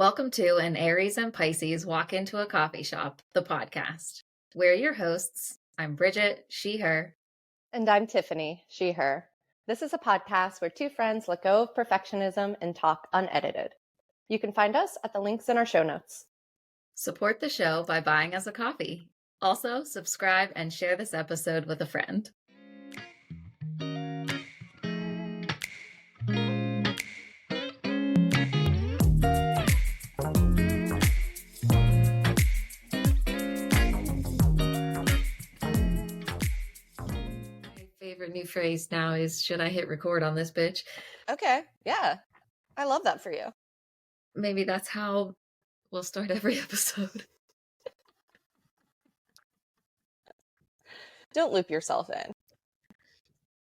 Welcome to An Aries and Pisces Walk Into a Coffee Shop, the podcast. We're your hosts. I'm Bridget, she, her. And I'm Tiffany, she, her. This is a podcast where two friends let go of perfectionism and talk unedited. You can find us at the links in our show notes. Support the show by buying us a coffee. Also, subscribe and share this episode with a friend. Favorite new phrase now is, should I hit record on this bitch? Okay, yeah. I love that for you. Maybe that's how we'll start every episode. Don't loop yourself in.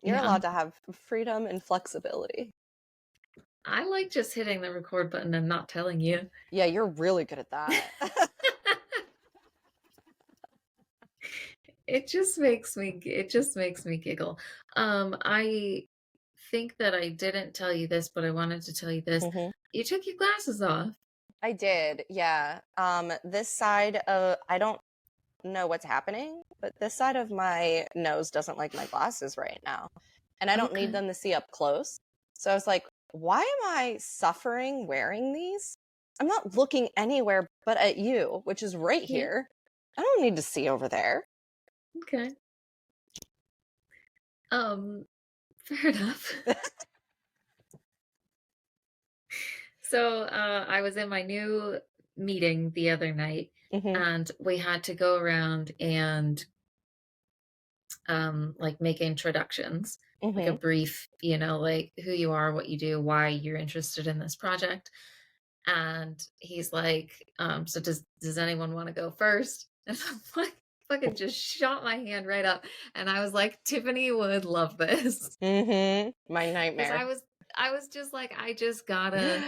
You're Yeah. allowed to have freedom and flexibility. I like just hitting the record button and not telling you. Yeah, you're really good at that. It just makes me giggle. I think that I didn't tell you this, but I wanted to tell you this. Mhm. You took your glasses off. I did, yeah. This side of, I don't know what's happening, but this side of my nose doesn't like my glasses right now. And I don't need them to see up close. So I was like, why am I suffering wearing these? I'm not looking anywhere but at you, which is right here. I don't need to see over there. Okay. Fair enough. So I was in my new meeting the other night, and we had to go around and like make introductions, like a brief, like who you are, what you do, why you're interested in this project. And he's like, so does anyone want to go first? And I'm like, fucking just shot my hand right up. And I was like, Tiffany would love this. My nightmare. I was just like, I just gotta,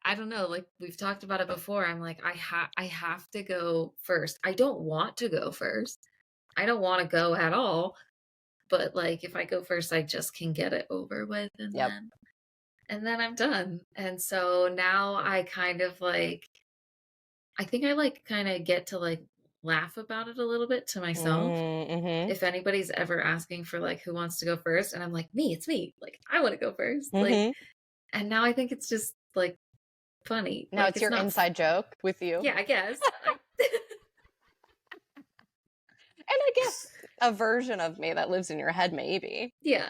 I don't know, like we've talked about it before. I'm like, I have to go first. I don't want to go first. I don't want to go at all. But like, if I go first, I just can get it over with. And then I'm done. And so now I kind of like, I think I like kind of get to like laugh about it a little bit to myself. If anybody's ever asking for like, who wants to go first? And I'm like, it's me. Like, I want to go first. Like, and now I think it's just like funny. Now like, it's your inside joke with you. Yeah, I guess. And I guess a version of me that lives in your head, maybe. Yeah.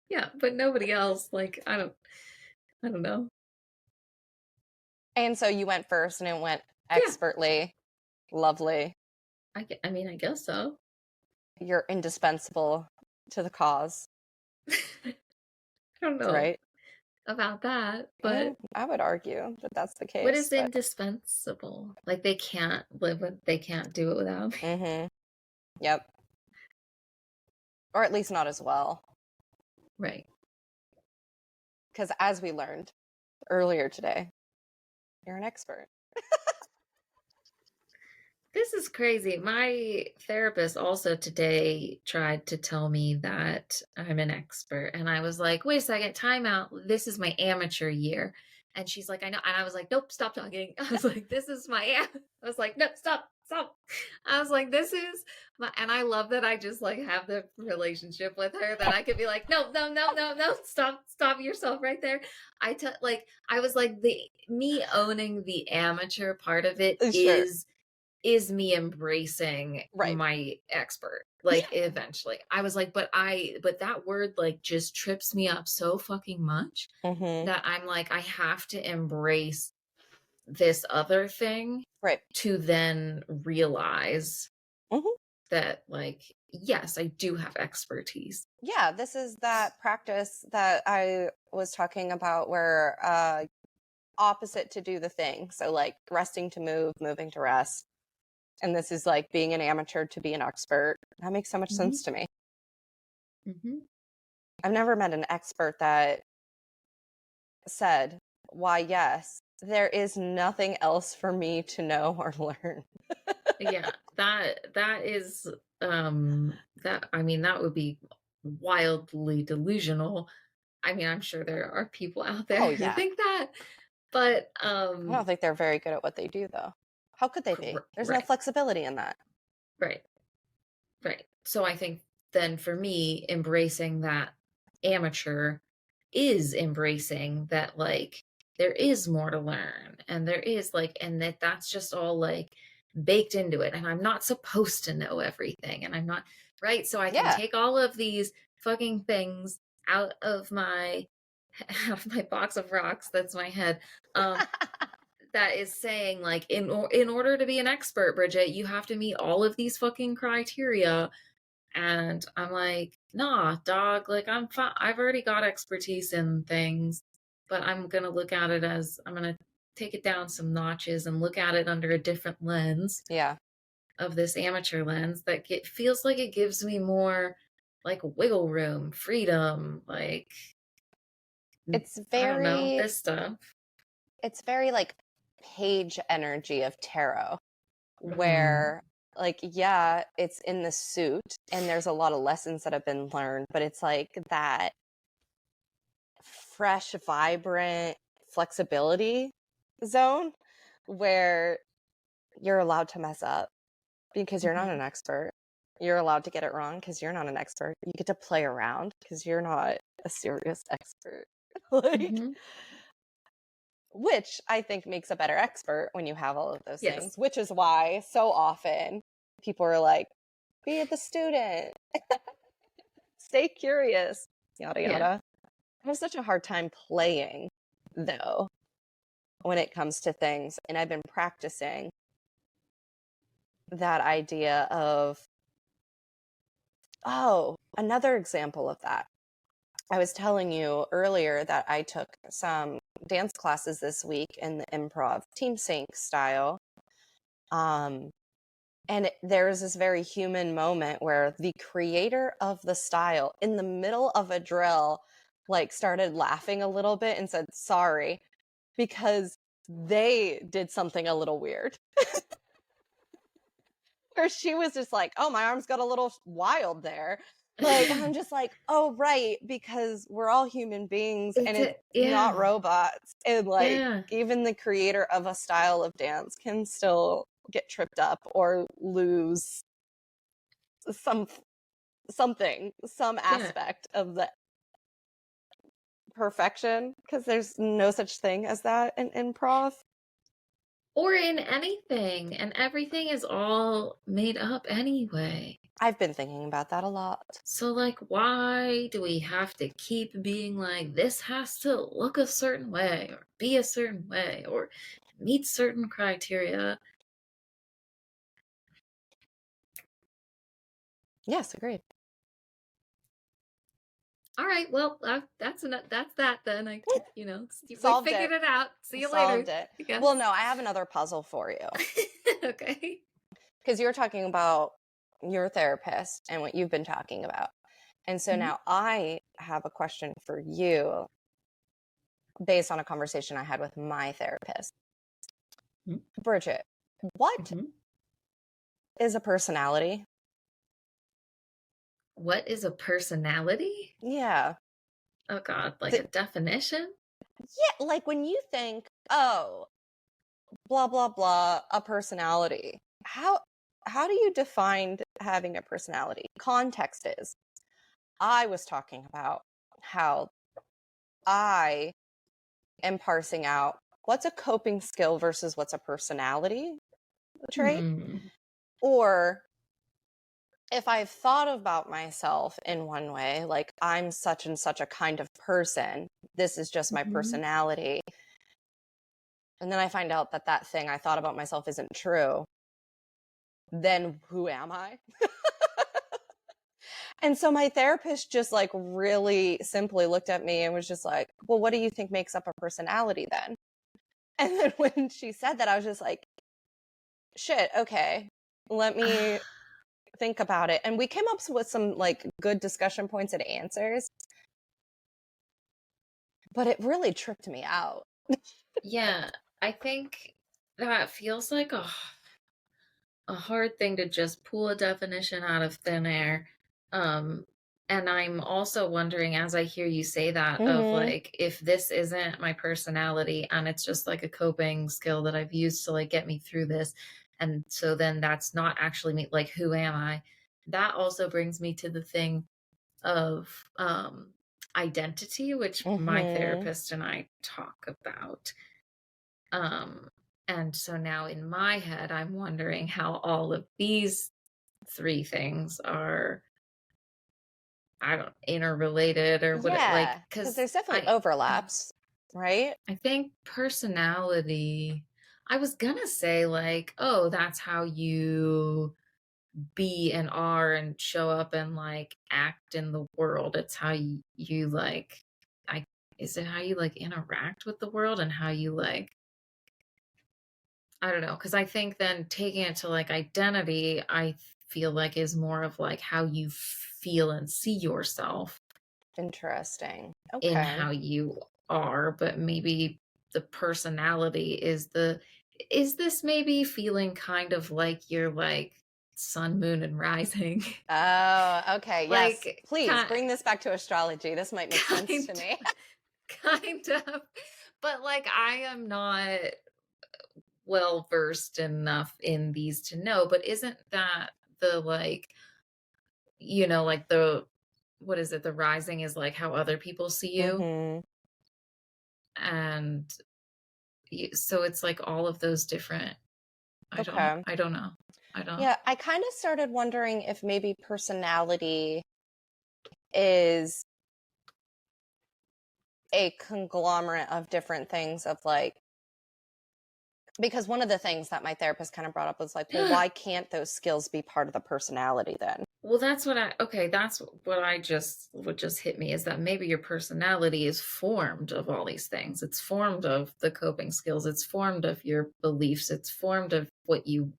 Yeah, but nobody else. Like, I don't know. And so you went first and it went expertly. Yeah. Lovely. I mean, I guess so. You're indispensable to the cause. I don't know. Right? About that, but yeah, I would argue that that's the case. What is indispensable? Like they can't live with, they can't do it without me. Yep. Or at least not as well. Right. Because as we learned earlier today, you're an expert. This is crazy. My therapist also today tried to tell me that I'm an expert. And I was like, wait a second, time out. This is my amateur year. And she's like, I know. And I was like, nope, stop talking. I was like, this is I was like, no, stop. I was like, this is and I love that I just like have the relationship with her that I could be like, no, stop yourself right there. I was like, me owning the amateur part of it is me embracing my expert, like eventually. I was like, but that word like just trips me up so fucking much that I'm like, I have to embrace this other thing to then realize that like, yes, I do have expertise. Yeah, this is that practice that I was talking about where opposite to do the thing. So like resting to move, moving to rest. And this is like being an amateur to be an expert. That makes so much sense to me. I've never met an expert that said, why, yes, there is nothing else for me to know or learn. Yeah, that is, that, I mean, that would be wildly delusional. I mean, I'm sure there are people out there Oh, who yeah. think that, but, I don't think they're very good at what they do, though. How could they be? There's no right, flexibility in that. right, right. So I think then for me, embracing that amateur is embracing that, like, there is more to learn, and there is, like, and that's just all, like, baked into it, and I'm not supposed to know everything, and I'm not right? So I can Yeah. take all of these fucking things out of my out of my box of rocks, that's my head, um, that is saying, like, in order to be an expert, Bridget, you have to meet all of these fucking criteria, and I'm like, nah, dog, like, I'm fine. I've already got expertise in things, but I'm going to look at it as I'm going to take it down some notches and look at it under a different lens Yeah. of this amateur lens that feels like it gives me more like wiggle room, freedom, like, It's I don't know, very this stuff. it's very like page energy of tarot, Mm, where like yeah, it's in the suit and there's a lot of lessons that have been learned, but it's like that fresh, vibrant flexibility zone where you're allowed to mess up because you're not mhm. an expert. You're allowed to get it wrong because you're not an expert. You get to play around because you're not a serious expert. Like, Mhm. which I think makes a better expert when you have all of those Yes. things, which is why so often people are like, be the student, stay curious, yada, Yeah. yada. I have such a hard time playing, though, when it comes to things. And I've been practicing that idea of, oh, another example of that. I was telling you earlier that I took some dance classes this week in the improv team sync style. Um, and there was this very human moment where the creator of the style, in the middle of a drill, like started laughing a little bit and said, sorry, because they did something a little weird. Where she was just like, oh, my arms got a little wild there. Like, I'm just like, oh, right, because we're all human beings and It's it's a not yeah. robots. And like, Yeah. even the creator of a style of dance can still get tripped up or lose some something, some Yeah. aspect of the perfection, because there's no such thing as that in improv. Or in anything, and everything is all made up anyway. I've been thinking about that a lot. So, like, why do we have to keep being like, this has to look a certain way, or be a certain way, or meet certain criteria? Yes, agreed. All right, well, that's enough. That's that then. We Solved figured it. it out. See you later, Solved it. I Well, guess. no, I have another puzzle for you. Okay. Because you're talking about your therapist and what you've been talking about. And so Mhm. now I have a question for you based on a conversation I had with my therapist. Mhm. Bridget, what Mhm. is a personality? What is a personality? Yeah. Oh God, like a Th- definition? yeah, like when you think, oh, blah blah blah, a personality. How do you define having a personality? Context is I was talking about how I am parsing out what's a coping skill versus what's a personality trait. Hmm. Or if I've thought about myself in one way, like I'm such and such a kind of person, this is just my Hmm. personality. And then I find out that that thing I thought about myself isn't true, then who am I? And so my therapist just like really simply looked at me and was just like, well, what do you think makes up a personality then? And then when she said that, I was just like, shit, okay, let me think about it. And we came up with some like good discussion points and answers, but it really tripped me out. Yeah, I think that feels like a hard thing to just pull a definition out of thin air. Um, And I'm also wondering, as I hear you say that, of Mhm. like, if this isn't my personality and it's just like a coping skill that I've used to like get me through this, and so then that's not actually me, like, who am I? That also brings me to the thing of identity, which my Mhm. therapist and I talk about. Um, and so now in my head, I'm wondering how all of these three things are, I don't, interrelated or what, like, Yeah, because because there's definitely overlaps, right? I think personality, I was gonna say like, oh, that's how you be and are and show up and like act in the world. It's how you like, I, is it how you like interact with the world and how you like, I don't know, because I think then taking it to like identity, I feel like is more of like how you feel and see yourself Interesting. in Okay. how you are, but maybe the personality is this maybe feeling kind of like you're like sun, moon, and rising? Oh, okay. Yes. Like Please kind bring this back to astrology. This might make sense to kind me. kind of, but like I am not well versed enough in these to know, but isn't that the like, like the, what is it, the rising is like how other people see you, Mhm. and so it's like all of those different, Okay. I don't know. I don't. Yeah, I kind of started wondering if maybe personality is a conglomerate of different things of like, because one of the things that my therapist kind of brought up was like, well, why can't those skills be part of the personality then? Well, that's what I okay, that's what I just what just hit me is that maybe your personality is formed of all these things. It's formed of the coping skills, it's formed of your beliefs, it's formed of what you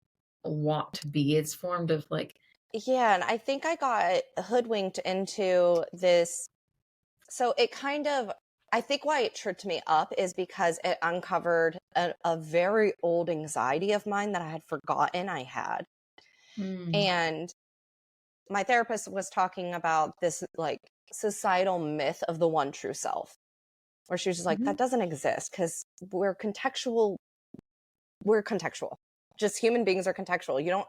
want to be. It's formed of like, Yeah, and I think I got hoodwinked into this. So it kind of, I think why it tripped me up is because it uncovered a very old anxiety of mine that I had forgotten I had. mm, And my therapist was talking about this like societal myth of the one true self, where she was just like, mhm, that doesn't exist because we're contextual. Just human beings are contextual. You don't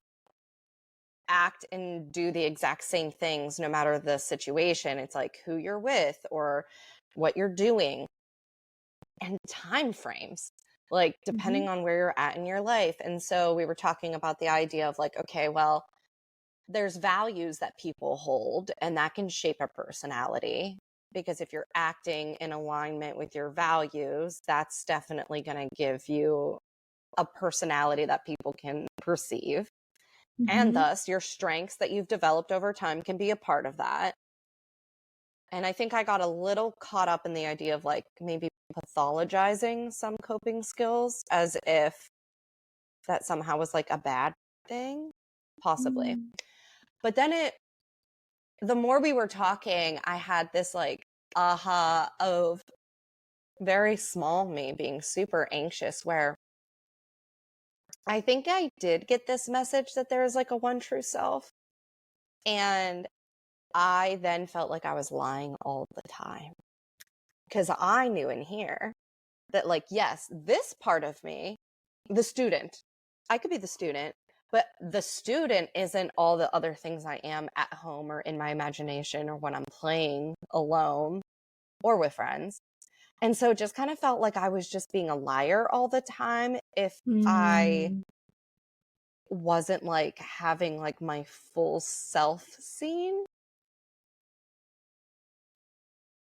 act and do the exact same things no matter the situation. It's like who you're with or what you're doing and time frames, like depending mhm, on where you're at in your life. And so we were talking about the idea of like, okay, well, there's values that people hold and that can shape a personality, because if you're acting in alignment with your values, that's definitely going to give you a personality that people can perceive. And mhm. thus, your strengths that you've developed over time can be a part of that. And I think I got a little caught up in the idea of like maybe pathologizing some coping skills as if that somehow was like a bad thing, possibly. Mm, But then the more we were talking, I had this like aha of very small me being super anxious, where I think I did get this message that there is like a one true self. And I then felt like I was lying all the time because I knew in here that, like, yes, this part of me, the student, I could be the student, but the student isn't all the other things I am at home or in my imagination or when I'm playing alone or with friends. And so it just kind of felt like I was just being a liar all the time if I mm. wasn't like having like my full self seen,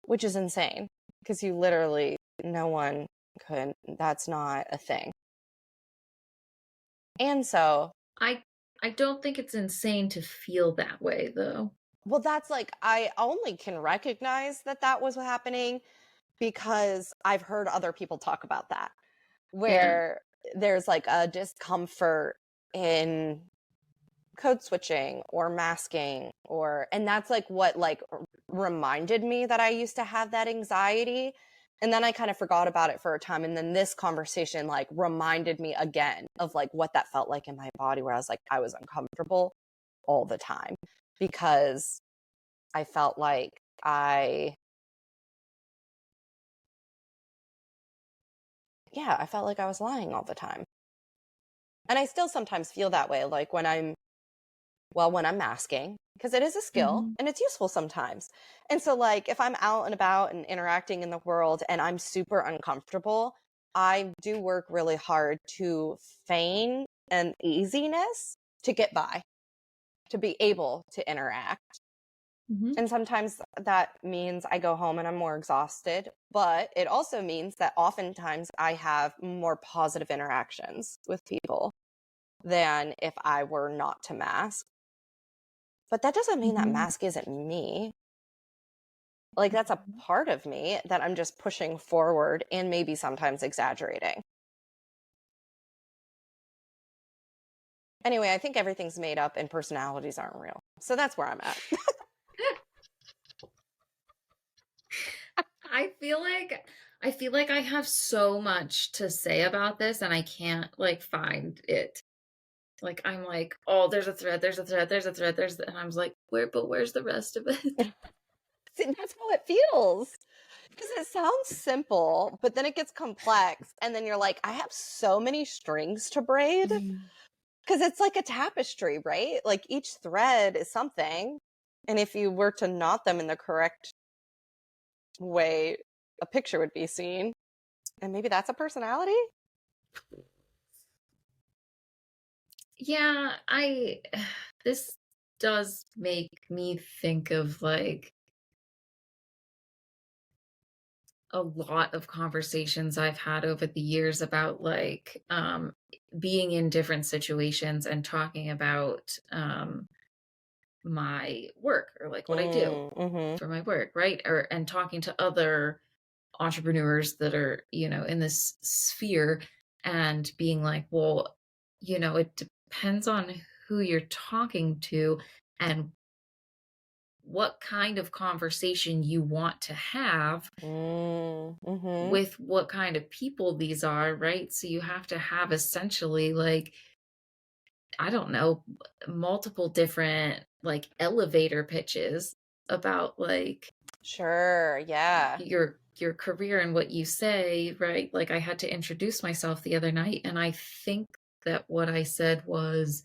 which is insane because you literally, no one could, that's not a thing. And so, I I don't think it's insane to feel that way though. well, that's like, I only can recognize that that was happening because I've heard other people talk about that, Yeah. where there's like a discomfort in code switching or masking, or and that's like what like reminded me that I used to have that anxiety. And then I kind of forgot about it for a time, and then this conversation like reminded me again of like what that felt like in my body, where I was like I was uncomfortable all the time because I felt like I was lying all the time. And I still sometimes feel that way, like when I'm masking, because it is a skill Mhm. and it's useful sometimes. And so, like, if I'm out and about and interacting in the world and I'm super uncomfortable, I do work really hard to feign an easiness to get by, to be able to interact. Mhm. And sometimes that means I go home and I'm more exhausted, but it also means that oftentimes I have more positive interactions with people than if I were not to mask. But that doesn't mean that Mhm. mask isn't me. Like, that's a Mhm. part of me that I'm just pushing forward and maybe sometimes exaggerating. Anyway, I think everything's made up and personalities aren't real. So that's where I'm at. I feel like I have so much to say about this and I can't like find it. Like I'm like, "Oh, there's a thread, there's a thread, there's a thread, and I was like, where's the rest of it?" See, that's how it feels. Because it sounds simple, but then it gets complex. And then you're like, I have so many strings to braid. Mhm. Because it's like a tapestry, right? Like each thread is something. And if you were to knot them in the correct way, a picture would be seen. And maybe that's a personality? Yeah, I this does make me think of like a lot of conversations I've had over the years about like being in different situations and talking about my work or like what I do Mm-hmm. for my work, right? Or and talking to other entrepreneurs that are, in this sphere and being like, well, it depends on who you're talking to and what kind of conversation you want to have Mm-hmm. with what kind of people these are, right? So you have to have essentially like, I don't know, multiple different like elevator pitches about like Sure. Yeah. your career and what you say, right? Like I had to introduce myself the other night and I think that what I said was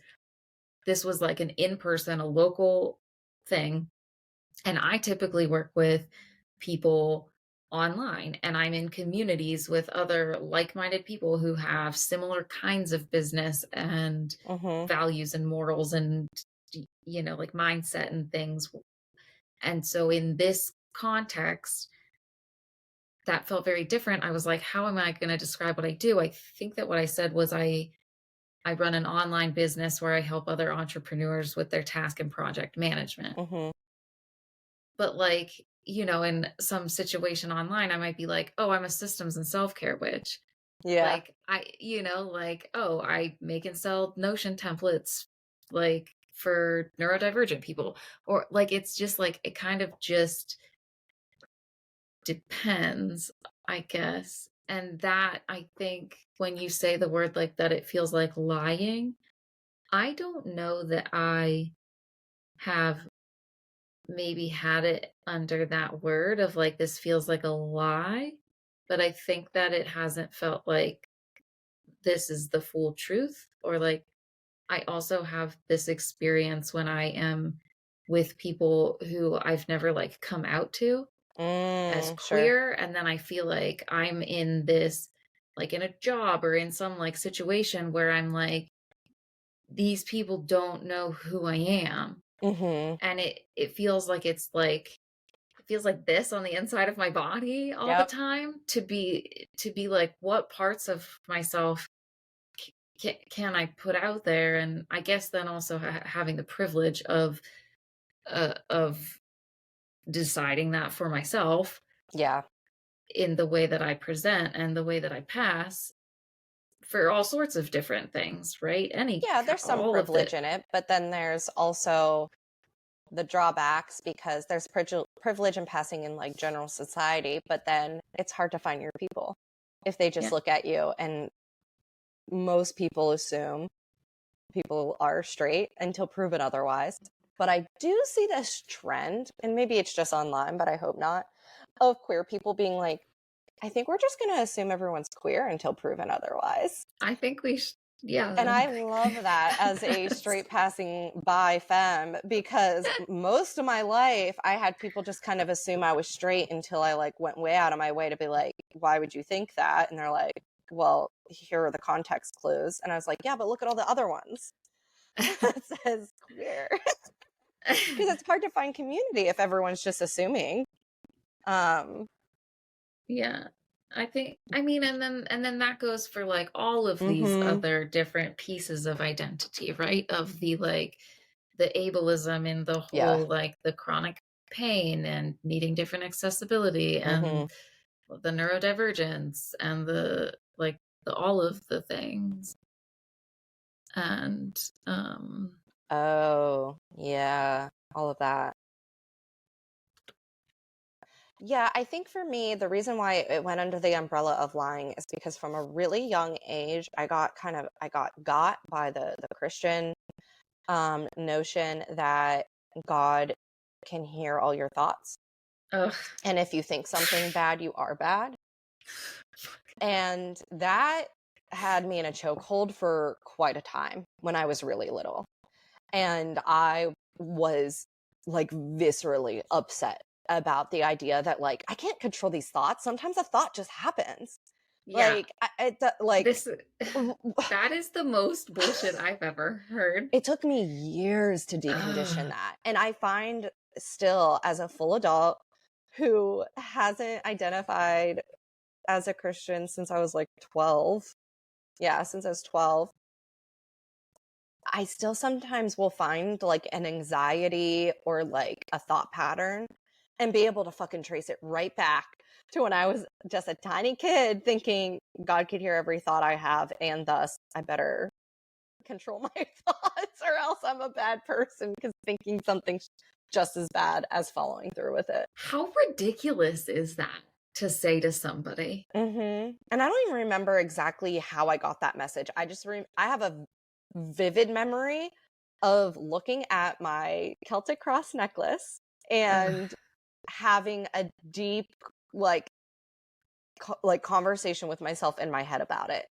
this was like an in-person, a local thing. And I typically work with people online and I'm in communities with other like-minded people who have similar kinds of business and Mm-hmm. values and morals and like mindset and things. And so in this context, that felt very different. I was like, how am I going to describe what I do? I think that what I said was I run an online business where I help other entrepreneurs with their task and project management. Mm-hmm. But like, in some situation online, I might be like, oh, I'm a systems and self-care witch. Yeah. Like like, oh, I make and sell Notion templates like for neurodivergent people. Or like it's just like it kind of just depends, I guess. And that I think when you say the word like that, it feels like lying. I don't know that I have maybe had it under that word of like, this feels like a lie, but I think that it hasn't felt like this is the full truth. Or like, I also have this experience when I am with people who I've never like come out to as Sure. queer, and then I feel like I'm in this like in a job or in some like situation where I'm like, these people don't know who I am. Mm-hmm. And it feels like it feels like this on the inside of my body all the Yep. time to be like, what parts of myself can I put out there? And I guess then also having the privilege of deciding that for myself Yeah. in the way that I present and the way that I pass for all sorts of different things, right? Yeah, there's some All of privilege the in it, but then there's also the drawbacks because there's privilege in passing in like general society, but then it's hard to find your people if they just yeah, look at you and most people assume people are straight until proven otherwise. But I do see this trend, and maybe it's just online, but I hope not, of queer people being like, I think we're just going to assume everyone's queer until proven otherwise. I think we should, And yeah. I love that as a straight passing bi femme, because most of my life I had people just kind of assume I was straight until I like went way out of my way to be like, why would you think that? And they're like, well, here are the context clues. And I was like, yeah, but look at all the other ones that says queer. Because it's hard to find community if everyone's just assuming. Yeah. I mean, and then that goes for like all of these Mm-hmm. other different pieces of identity, right? Of the like the ableism in the Yeah. whole like the chronic pain and needing different accessibility Mm-hmm. and the neurodivergence and the like the all of the things. And Oh, yeah. All of that. Yeah, I think for me, the reason why it went under the umbrella of lying is because from a really young age, I got by the Christian notion that God can hear all your thoughts. ugh. And if you think something bad, you are bad. And that had me in a chokehold for quite a time when I was really little. And I was like viscerally upset about the idea that like I can't control these thoughts. Sometimes a thought just happens. Yeah. Like like This that is the most bullshit I've ever heard. it took me years to decondition Ugh. that. And I find still as a full adult who hasn't identified as a Christian since I was like 12. Yeah, since I was 12. I still sometimes will find like an anxiety or like a thought pattern and be able to fucking trace it right back to when I was just a tiny kid thinking God could hear every thought I have and thus I better control my thoughts or else I'm a bad person because thinking something's just as bad as following through with it. How ridiculous is that to say to somebody? And I don't even remember exactly how I got that message. I have a vivid memory of looking at my Celtic cross necklace Ugh. and having a deep like like conversation with myself in my head about it,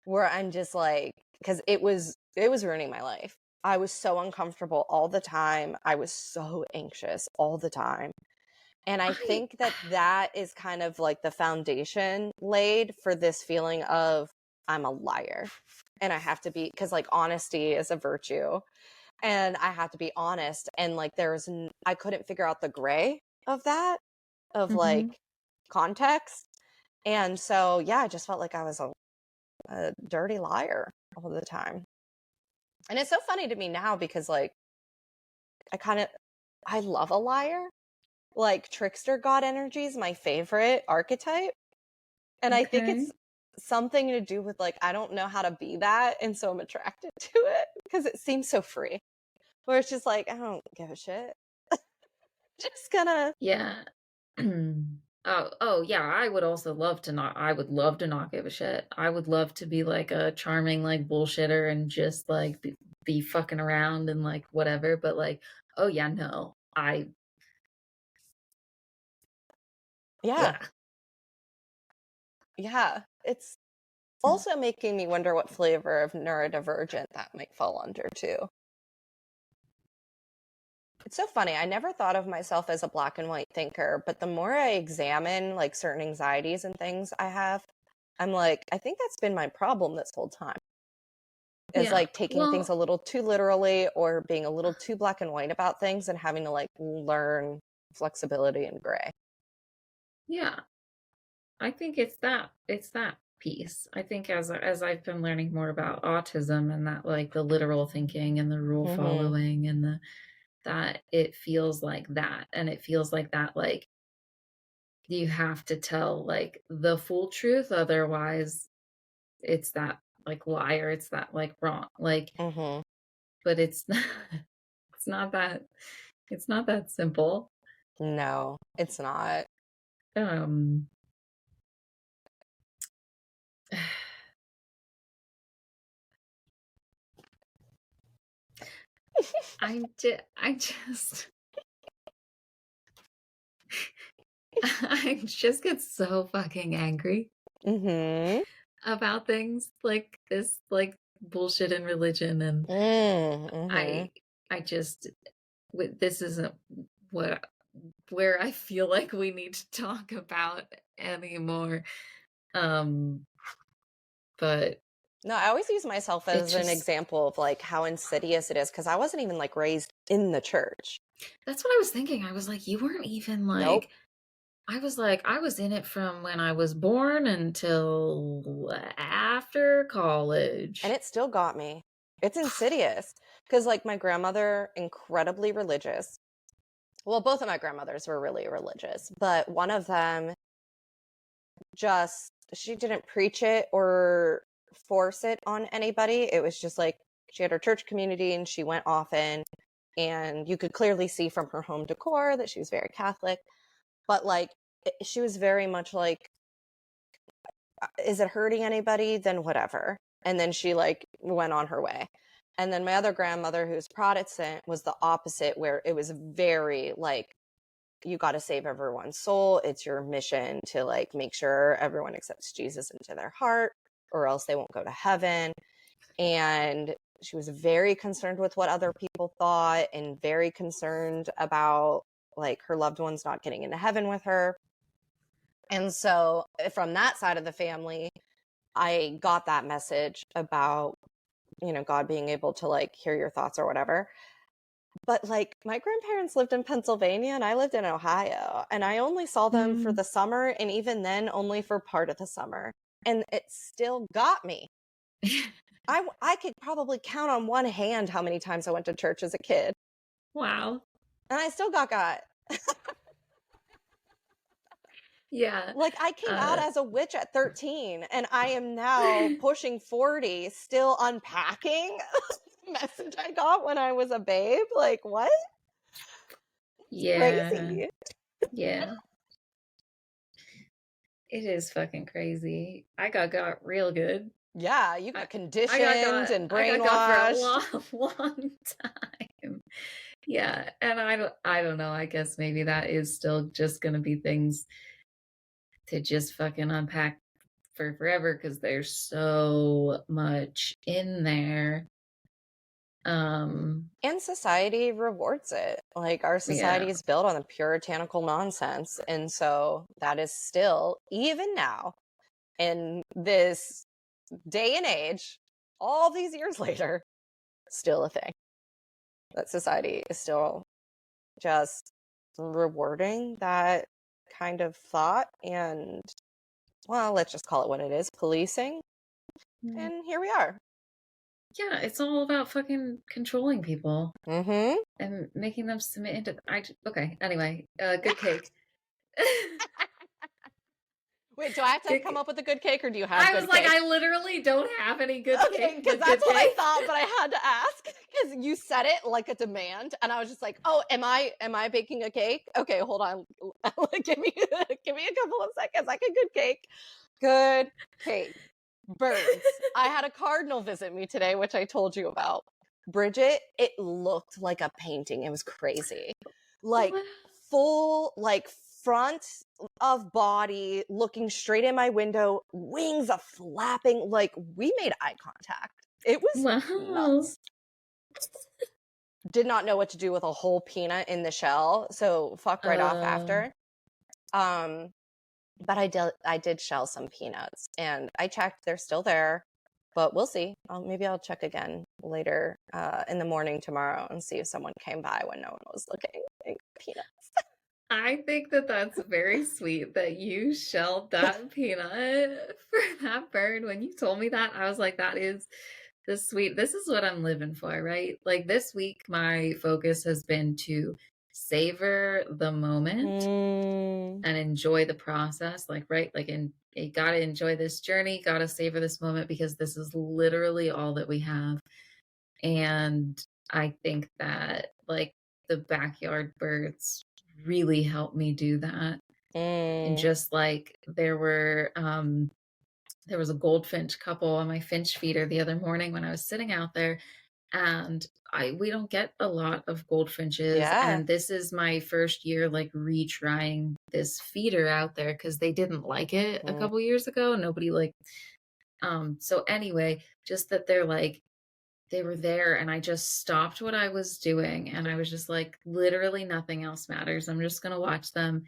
where I'm just like, because it was ruining my life. I was so uncomfortable all the time. I was so anxious all the time. And I I think that that is kind of like the foundation laid for this feeling of I'm a liar. And I have to be, because like honesty is a virtue. And I have to be honest. And like I couldn't figure out the gray of that, of Mhm. like context. And so, yeah, I just felt like I was a dirty liar all the time. And it's so funny to me now because like I love a liar. Like trickster god energy is my favorite archetype. And I think Okay. it's something to do with like, I don't know how to be that. And so I'm attracted to it because it seems so free. Where it's just like, I don't give a shit. Just gonna, Yeah. Oh yeah, I would love to not give a shit. I would love to be like a charming like bullshitter and just like be fucking around and like whatever, but like oh yeah, no. I yeah, yeah. yeah. It's also making me wonder what flavor of neurodivergent that might fall under too. It's so funny. I never thought of myself as a black and white thinker, but the more I examine like certain anxieties and things I have, I'm like, I think that's been my problem this whole time. Is Yeah. like taking things a Well, little too literally or being a little too black and white about things and having to like learn flexibility and gray. yeah. I think it's that piece. I think as I've been learning more about autism and that like the literal thinking and the rule Mm-hmm. following and the that it feels like that and it feels like that like you have to tell like the full truth otherwise it's that like liar it's that like wrong like Mm-hmm. but it's it's not that it's not that simple. No, it's not. um I just I just get so fucking angry Mm-hmm. about things like this, like bullshit in religion, and Mm-hmm. I I just this isn't what where I feel like we need to talk about anymore. Um, but No, I always use myself it as an just example of like how insidious it is because I wasn't even like raised in the church. that's what I was thinking. I was like, you weren't even Nope. like I was like, I was in it from when I was born until after And college. it still got me. It's insidious because like my grandmother, incredibly religious. Well, both of my grandmothers were really religious, but one of them just she didn't preach it or force it on anybody. It was just like she had her church community and she went often, and you could clearly see from her home decor that she was very Catholic. But like she was very much like, is it hurting anybody? Then whatever. And then she like went on her way. And then my other grandmother, who's Protestant, was the opposite, where it was very like, you got to save everyone's soul. It's your mission to like make sure everyone accepts Jesus into their heart, or else they won't go to heaven. And she was very concerned with what other people thought and very concerned about like her loved ones not getting into heaven with her. And so from that side of the family, I got that message about, God being able to like hear your thoughts or whatever. But like my grandparents lived in Pennsylvania and I lived in Ohio, and I only saw them for Mm. the summer, and even then only for part of the summer. And it still got me. I could probably count on one hand how many times I went to church as a kid, Wow. and I still got. Yeah. Like I came out Uh, as a witch at 13 and I am now pushing 40 still unpacking the message I got when I was a babe. Like what? It's yeah. crazy. Yeah. It is fucking crazy. I got real good. Yeah, you I got conditioned and I got for a brainwashed. long, long time. Yeah, and I don't know. I guess maybe that is still just gonna be things to just fucking unpack for forever because there's so much in there. Um, And society rewards it. Like our society yeah, is built on the puritanical nonsense. And so that is still, even now, in this day and age, all these years later, still a thing. That society is still just rewarding that kind of thought and, well, let's just call it what it is, policing. mm, And here we are. yeah. It's all about fucking controlling people Mm-hmm. and making them submit into. Okay. Anyway, good cake. Wait, do I have to Good. come up with a good cake or do you have I was good like, cake? I literally don't have any good Okay, cake, because but that's good what I cake. thought, but I had to ask because you said it like a demand, and I was just like, "Oh, am I baking a cake? Okay, hold on, give me a couple of seconds. I can good cake, good cake, birds. I had a cardinal visit me today, which I told you about. Bridget, it looked like a painting. It was crazy, like What? full like front of body looking straight in my window, wings a flapping, like we made eye contact. It was Wow. nuts. Did not know what to do with a whole peanut in the shell, so fucked right off Uh, after. Um, but I did shell some peanuts, and I checked; they're still there. But we'll see. Maybe I'll check again later in the morning tomorrow and see if someone came by when no one was looking at peanuts. I think that that's very sweet that you shelled that peanut for that bird. When you told me that, I was like, that is the sweet. This is what I'm living for, right? Like this week, my focus has been to savor the moment Mm, and enjoy the process. Like, right? Like, you gotta enjoy this journey, gotta savor this moment because this is literally all that we have. And I think that, like, the backyard birds really helped me do that. And mm. just like there was a goldfinch couple on my finch feeder the other morning when I was sitting out there, and we don't get a lot of goldfinches, Yeah. and this is my first year like retrying this feeder out there because they didn't like it a Mm. couple years ago. Nobody like so anyway, just that they're like they were there and I just stopped what I was doing and I was just like, literally nothing else matters. I'm just gonna watch them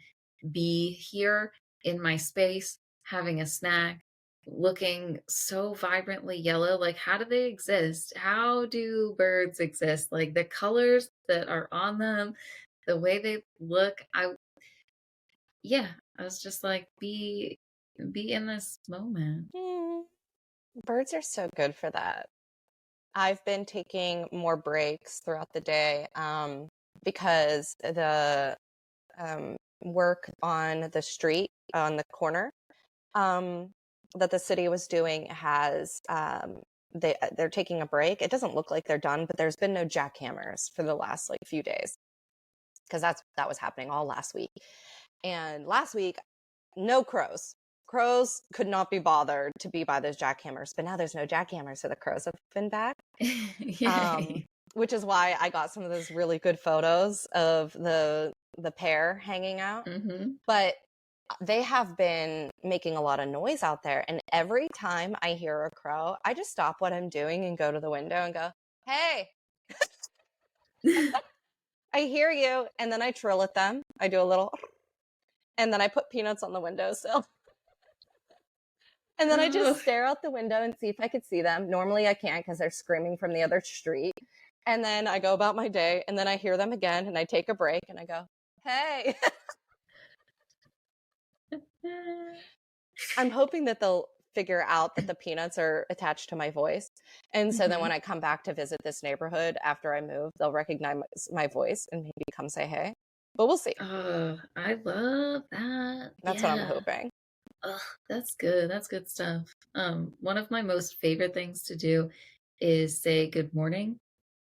be here in my space, having a snack, looking so vibrantly yellow. Like, how do they exist? How do birds exist? Like the colors that are on them, the way they look. Yeah, I was just like, be in this moment. Mm. Birds are so good for that. I've been taking more breaks throughout the day because the work on the street on the corner um, that the city was doing has they're taking a break. It doesn't look like they're done, but there's been no jackhammers for the last like few days because that was happening all last week. And last week, no crows. Crows could not be bothered to be by those jackhammers, but now there's no jackhammers, so the crows have been back. Um, Yay. which is why I got some of those really good photos of the pair hanging out. Hmm. But they have been making a lot of noise out there, and every time I hear a crow, I just stop what I'm doing and go to the window and go, "Hey, I hear you." And then I trill at them. I do a little and then I put peanuts on the windowsill. And then I just Oh. stare out the window and see if I could see them. Normally I can't because they're screaming from the other street. And then I go about my day and then I hear them again and I take a break and I go, "Hey." I'm hoping that they'll figure out that the peanuts are attached to my voice. And so then when Hmm. I come back to visit this neighborhood after I move, they'll recognize my voice and maybe come say hey. But we'll see. Oh, I love that. That's what I'm Yeah. hoping. Ugh, that's good. That's good stuff. One of my most favorite things to do is say good morning.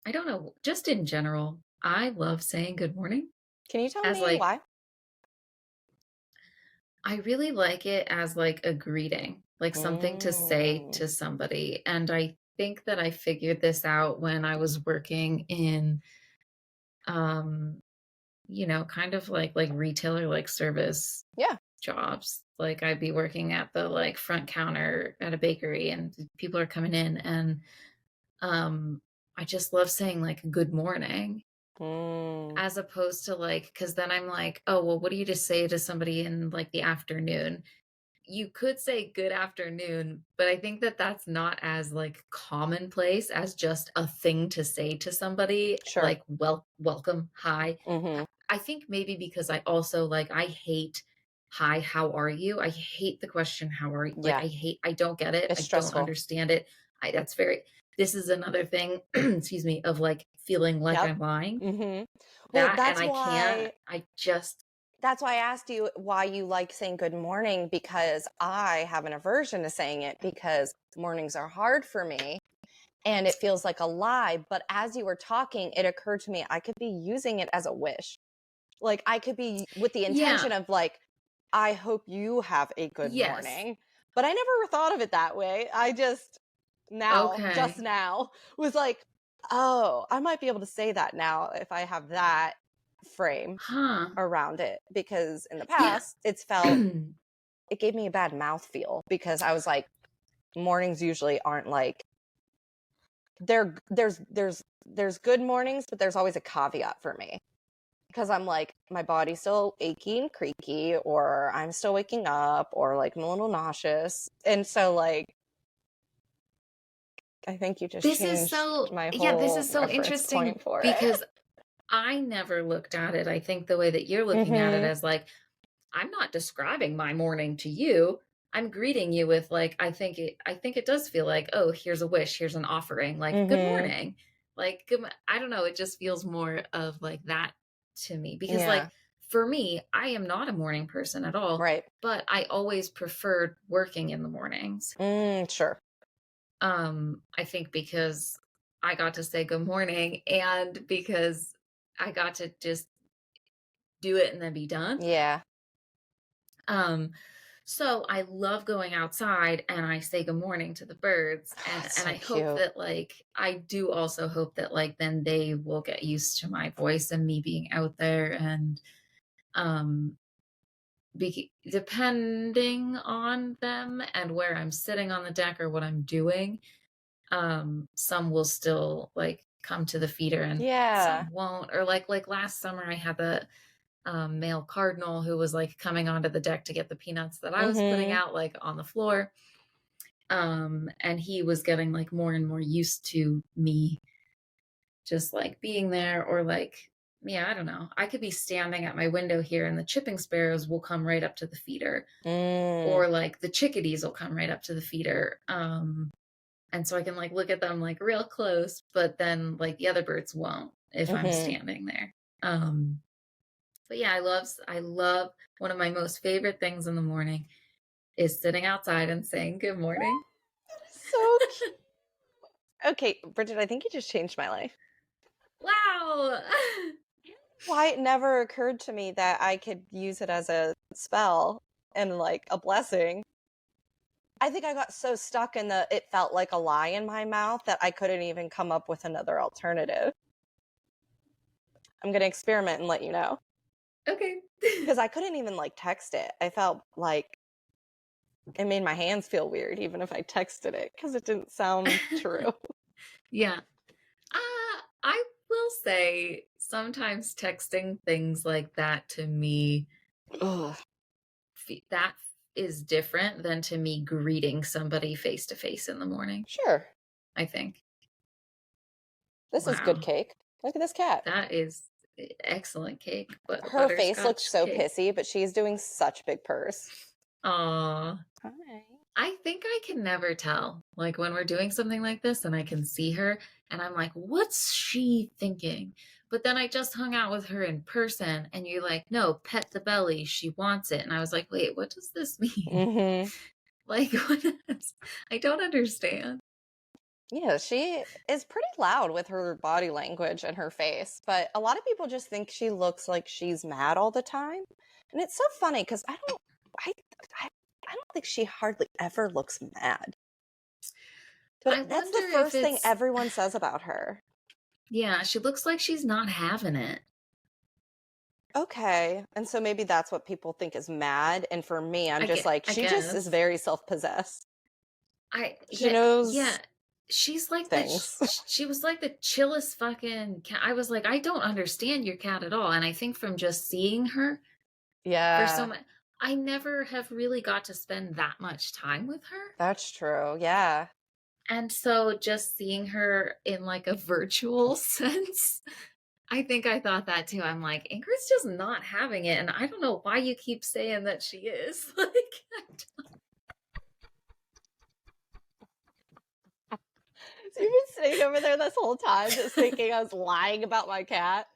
I don't know, just in general, I love saying good morning Can you tell as me like why? I really like it as like a greeting, like something to say Mm, to somebody. And I think that I figured this out when I was working in um, kind of like retailer like service yeah. jobs. Like I'd be working at the like front counter at a bakery and people are coming in and um I just love saying like good morning Mm, as opposed to like cuz then I'm like, "Oh, well what do you just say to somebody in like the afternoon?" You could say good afternoon, but I think that that's not as like commonplace as just a thing to say to somebody sure. like welcome, hi. Mm-hmm. I think maybe because I also like I hate hi, how are you? I hate the question how are you? Like Yeah. I don't get it. It's I don't stressful. understand it. I that's very this is another thing, excuse me, of like feeling like Yep. I'm lying. Mm-hmm. Well, That and I can't. I just that's why I asked you why you like saying good morning because I have an aversion to saying it because mornings are hard for me and it feels like a lie. But as you were talking, it occurred to me I could be using it as a wish. Like I could be with the yeah. intention of like, I hope you have a good Yes. morning. But I never thought of it that way. I just Okay. now, was like, oh, I might be able to say that now if I have that frame Huh. around it. Because in the Yeah. past, it gave me a bad mouth feel because I was like, mornings usually aren't like, there's good mornings, but there's always a caveat for me because I'm like, my body's still achy and creaky, or I'm still waking up, or like I'm a little nauseous. And so, like, I think you just This is changed so my yeah, this whole is so reference interesting point for it. because I never looked at it, I think the way that you're looking at it Mm-hmm. as like, I'm not describing my morning to you. I'm greeting you with like, I think it does feel like, oh, here's a wish, here's an offering, like, good Mm-hmm. morning. Like, I don't know, it just feels more of like that to me. Because Yeah. like for me, I am not a morning person at all, Right. but I always preferred working in the mornings. Sure. I think because I got to say good morning and because I got to just do it and then be done. Yeah. Um, So I love going outside and I say good morning to the birds, Oh, and it's and so I hope cute. that, like, I do also hope that, like, then they will get used to my voice and me being out there, and um depending on them and where I'm sitting on the deck or what I'm doing, some will still, like, come to the feeder and Yeah. some won't. Or like last summer I had the male cardinal who was, like, coming onto the deck to get the peanuts that I was putting Mm-hmm. out, like, on the floor. And he was getting, like, more and more used to me just, like, being there. Or, like, yeah, I don't know. I could be standing at my window here and the chipping sparrows will come right up to the feeder, Mm. or, like, the chickadees will come right up to the feeder. And so I can, like, look at them, like, real close, but then, like, the other birds won't if I'm Mm-hmm. standing there. But yeah, I love one of my most favorite things in the morning is sitting outside and saying good morning. So cute. Okay, Bridget, I think you just changed my life. Wow. Why it never occurred to me that I could use it as a spell and like a blessing. I think I got so stuck in the it felt like a lie in my mouth that I couldn't even come up with another alternative. I'm going to experiment and let you know. Okay. Because I couldn't even like text it. I felt like it made my hands feel weird even if I texted it because it didn't sound true. Yeah. I will say sometimes texting things like that to me, Ugh. that is different than to me greeting somebody face to face in the morning, Sure. I think. This is good Wow. cake. Look at this cat. That is excellent cake, but Her face looks butterscotch so cake. pissy, but she's doing such big purse. Aw. Hi. I think I can never tell. Like, when we're doing something like this and I can see her and I'm like, what's she thinking? But then I just hung out with her in person and you're like, no, pet the belly. She wants it. And I was like, wait, what does this mean? Mm-hmm. Like, what is, I don't understand. Yeah, she is pretty loud with her body language and her face, but a lot of people just think she looks like she's mad all the time. And it's so funny because I, I, I don't think she hardly ever looks mad. I But that's wonder the if first thing it's, everyone says about her. yeah, she looks like she's not having it. Okay. And so maybe that's what people think is mad. And for me, I'm just like, I she just is guess. very self-possessed. She Yeah, knows yeah. She's like things. she was like the chillest fucking cat. I was like, I don't understand your cat at all. And I think from just seeing her for so Yeah, much, I never have really got to spend that much time with her. that's true. Yeah. And so just seeing her in, like, a virtual sense, I think I thought that too. I'm like, Ingrid's just not having it. And I don't know why you keep saying that she is. Like, So you've been sitting over there this whole time just thinking I was lying about my cat.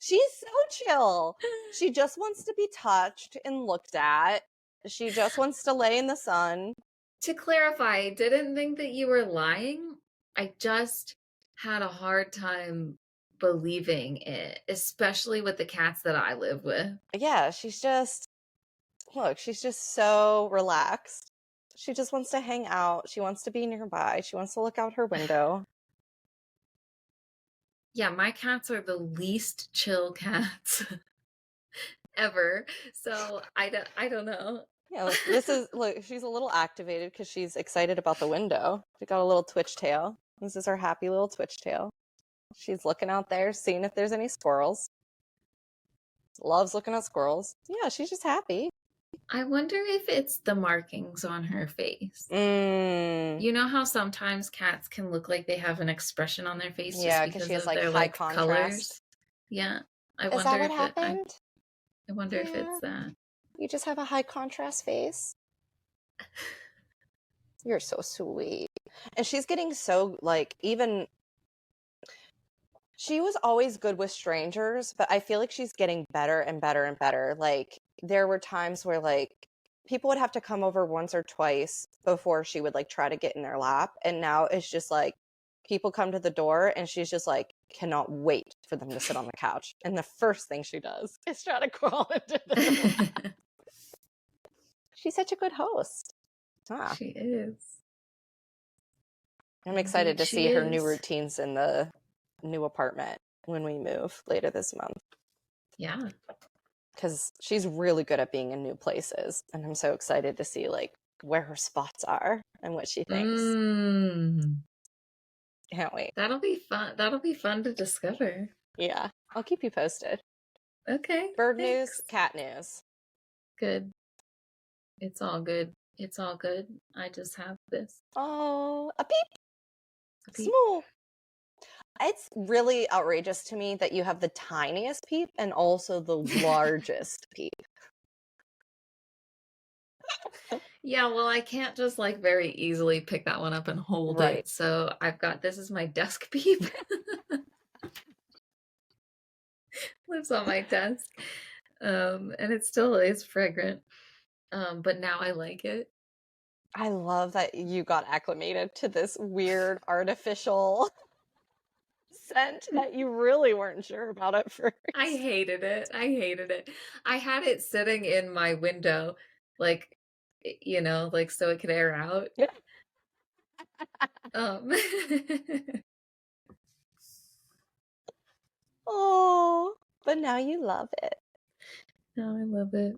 She's so chill. She just wants to be touched and looked at. She just wants to lay in the sun. to clarify, I didn't think that you were lying. I just had a hard time believing it, especially with the cats that I live with. Yeah, she's just so relaxed. She just wants to hang out. She wants to be nearby. She wants to look out her window. Yeah, my cats are the least chill cats ever. So I don't know. Yeah, look, she's a little activated because she's excited about the window. She got a little twitch tail. This is her happy little twitch tail. She's looking out there, seeing if there's any squirrels. Loves looking at squirrels. Yeah, she's just happy. I wonder if it's the markings on her face. Mm, You know how sometimes cats can look like they have an expression on their face just yeah, because she because has of like their, high like, contrast. colors? Yeah. I Is wonder that what if happened? I wonder if Yeah, it's that. you just have a high contrast face. You're so sweet. And she's getting so like even she was always good with strangers, but I feel like she's getting better and better and better. Like there were times where like people would have to come over once or twice before she would like try to get in their lap, and now it's just like people come to the door and she's just like cannot wait for them to sit on the couch. And the first thing she does is try to crawl into their lap. She's such a good host. She is. I'm excited Indeed, to she see her new is. routines in the new apartment when we move later this month. Yeah. Because she's really good at being in new places. And I'm so excited to see like where her spots are and what she thinks. Can't wait. That'll be fun. That'll be fun to discover. Yeah. I'll keep you posted. Okay. Bird news, Thanks. cat news. Good. It's all good. It's all good. I just have this. Oh, a peep. A peep. Small. It's really outrageous to me that you have the tiniest peep and also the largest peep. Yeah, well, I can't just like very easily pick that one up and hold Right. it. So I've got this is my desk peep. Lives on my desk. And it still is fragrant. But now I like it. I love that you got acclimated to this weird artificial scent that you really weren't sure about at first. I hated it. I hated it. I had it sitting in my window, like, like so it could air out. Um, Oh, but now you love it. no, I love it.